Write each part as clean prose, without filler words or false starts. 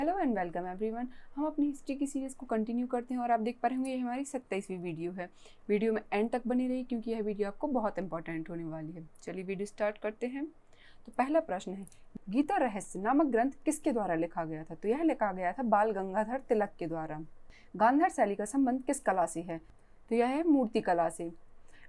Hello and welcome everyone. हम अपनी history की सीरीज़ को कंटिन्यू करते हैं और आप देख पा रहे होंगे ये हमारी 27वीं वीडियो है। वीडियो में एंड तक बनी रही क्योंकि यह वीडियो आपको बहुत इंपॉर्टेंट होने वाली है। चलिए वीडियो स्टार्ट करते हैं। तो पहला प्रश्न है, गीता रहस्य नामक ग्रंथ किसके द्वारा लिखा गया था? तो यह लिखा गया था बाल गंगाधर तिलक के द्वारा। गांधार शैली का संबंध किस कला से है? तो यह है मूर्ति कला से।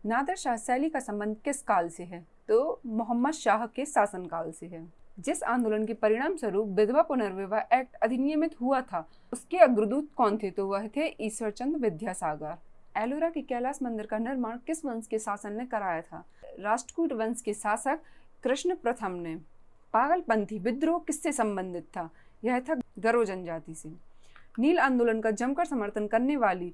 नादिर शाह शैली का संबंध किस काल से है? तो मोहम्मद शाह के शासनकाल से है। जिस आंदोलन के परिणाम स्वरूप विधवा पुनर्विवाह एक्ट अधिनियमित हुआ था उसके अग्रदूत कौन थे? तो वह थे ईश्वरचंद्र विद्यासागर। एलोरा के कैलाश मंदिर का निर्माण किस वंश के शासन ने कराया था? राष्ट्रकूट वंश के शासक कृष्ण प्रथम ने। पागलपंथी विद्रोह किससे संबंधित था? यह था गरो जनजाति से। नील आंदोलन का जमकर समर्थन करने वाली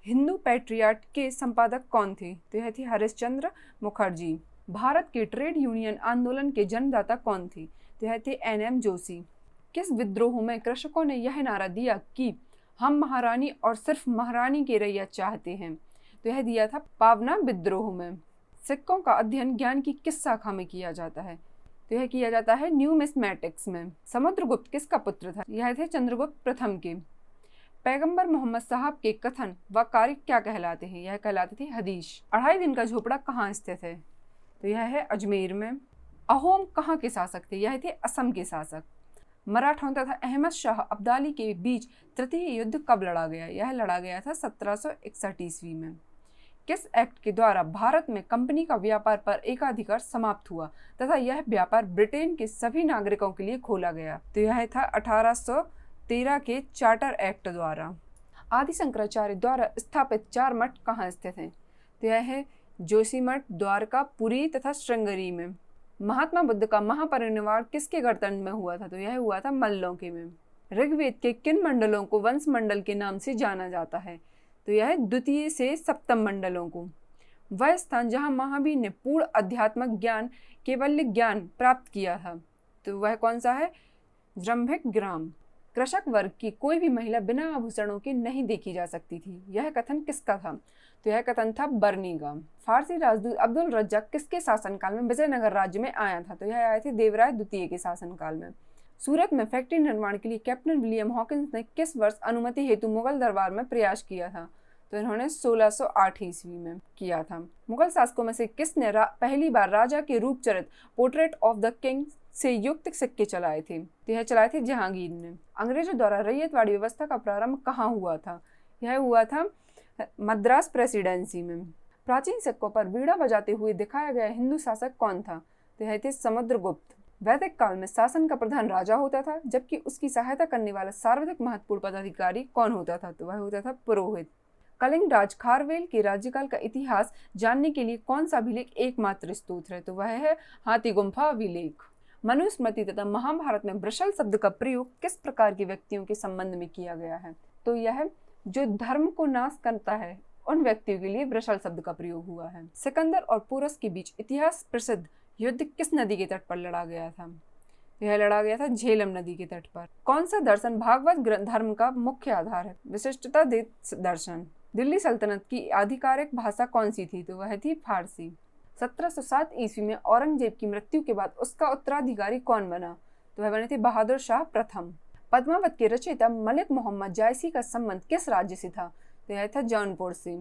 हिंदू पैट्रियाट के संपादक कौन थे? तो यह थे हरिश्चंद्र मुखर्जी। भारत के ट्रेड यूनियन आंदोलन के जन्मदाता कौन थे? तो यह थे NM जोशी। किस विद्रोह में कृषकों ने यह नारा दिया कि हम महारानी और सिर्फ महारानी की रैया चाहते हैं? तो यह दिया था पावना विद्रोह में। सिक्कों का अध्ययन ज्ञान की किस शाखा में किया जाता है? तो यह किया जाता है न्यूमिस्मेटिक्स में। समुद्रगुप्त किसका पुत्र था? यह थे चंद्रगुप्त प्रथम के। पैगंबर मोहम्मद साहब के कथन व कार्य क्या कहलाते हैं? यह कहलाते थे हदीस। 2.5 दिन का झोपड़ा कहाँ स्थित है? तो यह है अजमेर में। अहोम कहाँ के शासक थे? यह थे असम के शासक। मराठों तथा अहमद शाह अब्दाली के बीच तृतीय युद्ध कब लड़ा गया? यह लड़ा गया था 1761 ईस्वी में। किस एक्ट के द्वारा भारत में कंपनी का व्यापार पर एकाधिकार समाप्त हुआ तथा यह व्यापार ब्रिटेन के सभी नागरिकों के लिए खोला गया? तो यह था 1813 के चार्टर एक्ट द्वारा। आदि शंकराचार्य द्वारा स्थापित 4 मठ कहाँ स्थित हैं? तो यह है जोशीमठ, द्वारका, पुरी तथा श्रृंगेरी में। महात्मा बुद्ध का महापरिनिर्वाण किसके गणतंत्र में हुआ था? तो यह हुआ था मल्लों में। ऋग्वेद के किन मंडलों को वंश मंडल के नाम से जाना जाता है? तो यह द्वितीय से सप्तम मंडलों को। वह स्थान जहाँ महावीर ने पूर्ण आध्यात्मिक ज्ञान केवल्य ज्ञान प्राप्त किया था, तो वह कौन सा है? जृंभिक ग्राम। कृषक वर्ग की कोई भी महिला बिना आभूषणों के नहीं देखी जा सकती थी, यह कथन किसका था? तो यह कथन था बर्नी का। फारसी राजदूत अब्दुल रज्जाक किसके शासनकाल में विजयनगर राज्य में आया था? तो यह आए थे देवराय द्वितीय के शासनकाल में। सूरत में फैक्ट्री निर्माण के लिए कैप्टन विलियम हॉकिंस ने किस वर्ष अनुमति हेतु मुगल दरबार में प्रयास किया था? तो इन्होंने 1608 ईस्वी में किया था। मुगल शासकों में से किसने पहली बार राजा के रूपचरित पोर्ट्रेट ऑफ द किंग से युक्त सिक्के चलाए थे? तो यह चलाए थे जहांगीर ने। अंग्रेजों द्वारा रैयतवाड़ी व्यवस्था का प्रारंभ कहाँ हुआ था? यह हुआ था मद्रास प्रेसिडेंसी में। प्राचीन सिक्कों पर वीणा बजाते हुए दिखाया गया हिंदू शासक कौन था? तो यह थे समुद्रगुप्त। वैदिक काल में शासन का प्रधान राजा होता था, जबकि उसकी सहायता करने वाला सर्वाधिक महत्वपूर्ण पदाधिकारी कौन होता था? तो वह होता था पुरोहित। कलिंग राज खारवेल के राज्यकाल का इतिहास जानने के लिए कौन सा अभिलेख एकमात्र स्रोत है? तो वह है हाथी गुम्फा अभिलेख। मनुस्मृति तथा महाभारत में वृषल शब्द का प्रयोग किस प्रकार के व्यक्तियों के संबंध में किया गया है? तो यह जो धर्म को नाश करता है उन व्यक्तियों के लिए वृषल शब्द का प्रयोग हुआ है। सिकंदर और पोरस के बीच इतिहास प्रसिद्ध युद्ध किस नदी के तट पर लड़ा गया था? यह लड़ा गया था झेलम नदी के तट पर। कौन सा दर्शन भागवत धर्म का मुख्य आधार है? विशिष्टता दर्शन। दिल्ली सल्तनत की आधिकारिक भाषा कौन सी थी? तो वह थी फारसी। 1707 ईस्वी में औरंगजेब की मृत्यु के बाद उसका उत्तराधिकारी कौन बना? तो वह बने थे बहादुर शाह प्रथम। पद्मावत के रचयिता मलिक मोहम्मद जायसी का संबंध किस राज्य से था? तो यह था जौनपुर से।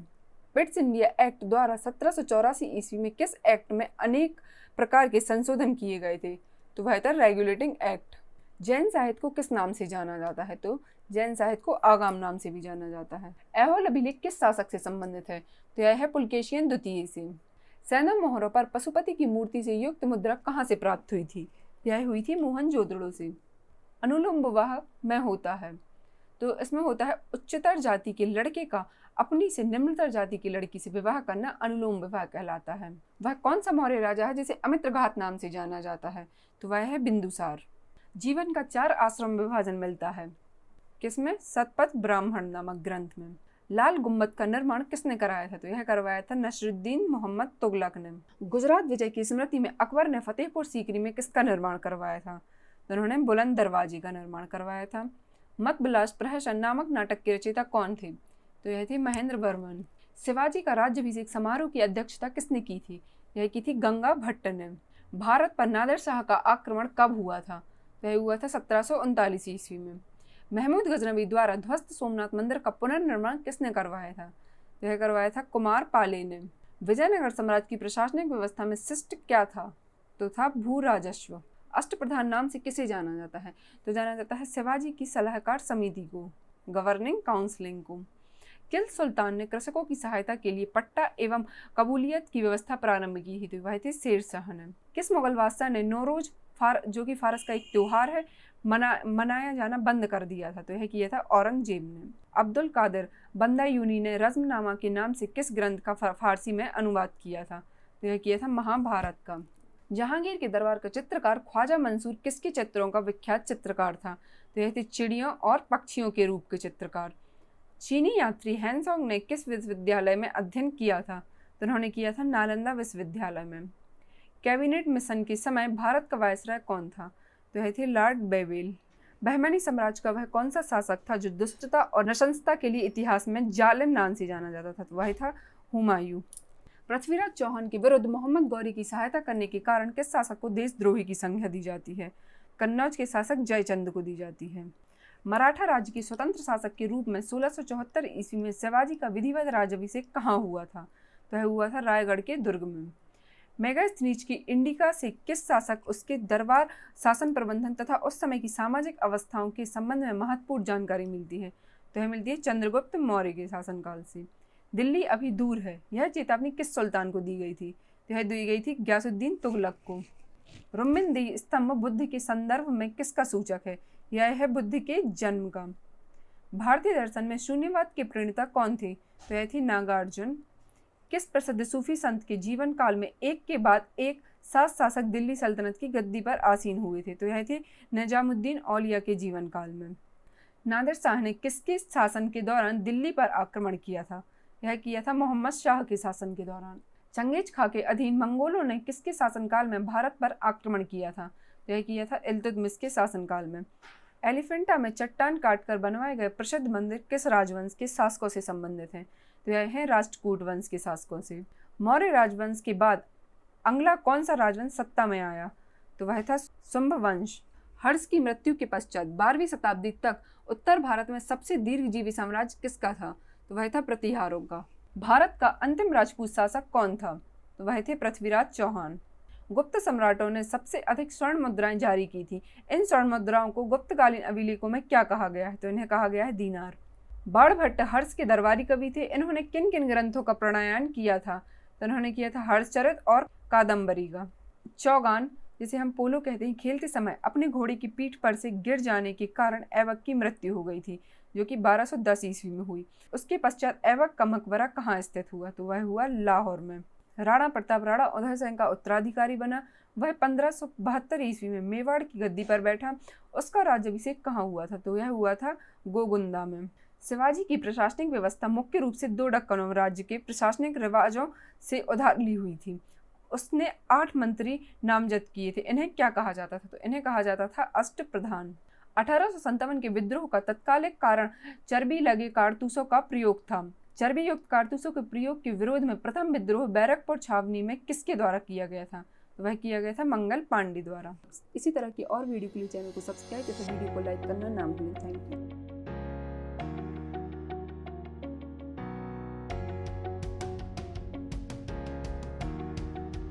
पिट्स इंडिया एक्ट द्वारा 1784 ईस्वी में किस एक्ट में अनेक प्रकार के संशोधन किए गए थे? तो वह था रेगुलेटिंग एक्ट। जैन साहित्य को किस नाम से जाना जाता है? तो जैन साहित्य को आगम नाम से भी जाना जाता है। ऐहोल अभिलेख किस शासक से संबंधित है? तो यह है पुलकेशियन द्वितीय से। सैंधव मोहरों पर पशुपति की मूर्ति से युक्त मुद्रा कहाँ से प्राप्त हुई थी? यह हुई थी मोहनजोदड़ो से। अनुलोम विवाह में होता है, तो इसमें होता है उच्चतर जाति के लड़के का अपनी से निम्नतर जाति की लड़की से विवाह करना अनुलोम विवाह कहलाता है। वह कौन सा मौर्य राजा है जिसे अमित्रघात नाम से जाना जाता है? तो वह है बिंदुसार। जीवन का 4 आश्रम विभाजन मिलता है किसमें? शतपथ ब्राह्मण नामक ग्रंथ में। लाल गुम्बद का निर्माण किसने कराया था? तो यह करवाया था नसरुद्दीन मोहम्मद तुगलक ने। गुजरात विजय की स्मृति में अकबर ने फतेहपुर सीकरी में किसका निर्माण करवाया था? तो उन्होंने बुलंद दरवाजे का निर्माण करवाया था। मत विलास प्रहसन नामक नाटक के रचयिता कौन थे? तो यह थे महेंद्र वर्मन। शिवाजी का राज्याभिषेक समारोह की अध्यक्षता किसने की थी? यह की थी गंगा भट्ट ने। भारत पर नादिर शाह का आक्रमण कब हुआ था? तो यह हुआ था 1739 ईस्वी में। महमूद गजनवी द्वारा ध्वस्त सोमनाथ मंदिर का पुनर्निर्माण किसने करवाया था? यह करवाया था कुमार पाले ने। विजयनगर साम्राज्य की प्रशासनिक व्यवस्था में शिष्ट क्या था? तो था भू राजस्व। अष्टप्रधान नाम से किसे जाना जाता है? तो जाना जाता है शिवाजी की सलाहकार समिति को, गवर्निंग काउंसिलिंग को। किल सुल्तान ने कृषकों की सहायता के लिए पट्टा एवं कबूलियत की व्यवस्था प्रारंभ की थी? तो वह थे शेर शाह ने। किस मुगल बादशाह ने नौरोज जो कि फारस का एक त्योहार है मनाया जाना बंद कर दिया था? तो यह किया था औरंगजेब ने। अब्दुल कादिर बंदायूनी ने रज़्मनामा के नाम से किस ग्रंथ का फारसी में अनुवाद किया था? तो यह किया था महाभारत का। जहांगीर के दरबार का चित्रकार ख्वाजा मंसूर किसके चित्रों का विख्यात चित्रकार था? तो यह थे चिड़ियों और पक्षियों के रूप के चित्रकार। चीनी यात्री हैंसोंग ने किस विश्वविद्यालय में अध्ययन किया था? तो उन्होंने किया था नालंदा विश्वविद्यालय में। कैबिनेट मिशन के समय भारत का वायसराय कौन था? तो यह थे लॉर्ड बेवेल। बहमनी साम्राज्य का वह कौन सा शासक था जो दुष्टता और नृशंसता के लिए इतिहास में जालिम नाम से जाना जाता था? तो वह था हुमायूं। पृथ्वीराज चौहान के विरुद्ध मोहम्मद गौरी की सहायता करने के कारण किस शासक को देशद्रोही की संज्ञा दी जाती है? कन्नौज के शासक जयचंद को दी जाती है। मराठा राज्य के स्वतंत्र शासक के रूप में 1674 ईस्वी में शिवाजी का विधिवत राज्याभिषेक कहाँ हुआ था? तो यह हुआ था रायगढ़ के दुर्ग में। मेगास्थनीज की इंडिका से किस शासक उसके दरबार शासन प्रबंधन तथा उस समय की सामाजिक अवस्थाओं के संबंध में महत्वपूर्ण जानकारी मिलती है? तो यह मिलती है चंद्रगुप्त मौर्य के शासनकाल से। दिल्ली अभी दूर है, यह चेतावनी किस सुल्तान को दी गई थी? तो यह दी गई थी गयासुद्दीन तुगलक को। रुक्मिणी स्तंभ बुद्ध के संदर्भ में किसका सूचक है? यह है बुद्ध के जन्म का। भारतीय दर्शन में शून्यवाद के प्रणेता कौन थे? तो यह थी नागार्जुन। किस प्रसिद्ध सूफी संत के जीवन काल में एक के बाद एक 7 शासक दिल्ली सल्तनत की गद्दी पर आसीन हुए थे? तो यह थे निजामुद्दीन औलिया के जीवन काल में। नादिर शाह ने किसके शासन के दौरान दिल्ली पर आक्रमण किया था? यह किया था मोहम्मद शाह के शासन के दौरान। चंगेज खां के अधीन मंगोलों ने किसके शासनकाल में भारत पर आक्रमण किया था? तो यह किया था इल्तुतमिश के शासनकाल में। एलिफेंटा में चट्टान काटकर बनवाए गए प्रसिद्ध मंदिर किस राजवंश के शासकों से संबंधित हैं? तो यह है राष्ट्रकूट वंश के शासकों से। मौर्य राजवंश के बाद अगला कौन सा राजवंश सत्ता में आया? तो वह था शुंभ वंश। हर्ष की मृत्यु के पश्चात 12वीं शताब्दी तक उत्तर भारत में सबसे दीर्घजीवी साम्राज्य किसका था? तो वह था प्रतिहारों का। भारत का अंतिम राजपूत शासक कौन था? तो वह थे पृथ्वीराज चौहान। गुप्त सम्राटों ने सबसे अधिक स्वर्ण मुद्राएं जारी की थी। इन स्वर्ण मुद्राओं को गुप्तकालीन अभिलेखों में क्या कहा गया है? तो इन्हें कहा गया है दीनार। बाणभट्ट हर्ष के दरबारी कवि थे। इन्होंने किन किन ग्रंथों का प्रणयन किया था? तो इन्होंने किया था हर्षचरित और कादम्बरी का। चौगान, जिसे हम पोलो कहते हैं, खेलते समय अपने घोड़े की पीठ पर से गिर जाने के कारण ऐबक की मृत्यु हो गई थी, जो कि 1210 ईस्वी में हुई। उसके पश्चात ऐबक का मकबरा कहाँ स्थित हुआ? तो वह हुआ लाहौर में। राणा प्रताप राणा उदय सिंह का उत्तराधिकारी बना। वह 1572 ईस्वी में मेवाड़ की गद्दी पर बैठा। उसका राज्याभिषेक कहाँ हुआ था? तो यह हुआ था गोगुंदा में। शिवाजी की प्रशासनिक व्यवस्था मुख्य रूप से 2 दक्कन राज्य के प्रशासनिक रिवाजों से उधार ली हुई थी। उसने 8 मंत्री नामजद किए थे। इन्हें क्या कहा जाता था? तो इन्हें कहा जाता था अष्टप्रधान। 1857 के विद्रोह का तत्कालिक कारण चर्बी लगे कारतूसों का प्रयोग था। चर्बी युक्त कारतूसों के प्रयोग के विरोध में प्रथम विद्रोह बैरकपुर छावनी में किसके द्वारा किया गया था? तो वह किया गया था मंगल पांडे द्वारा। इसी तरह की और वीडियो के लिए चैनल को सब्सक्राइब तथा वीडियो को लाइक करना ना भूलें। Thank you.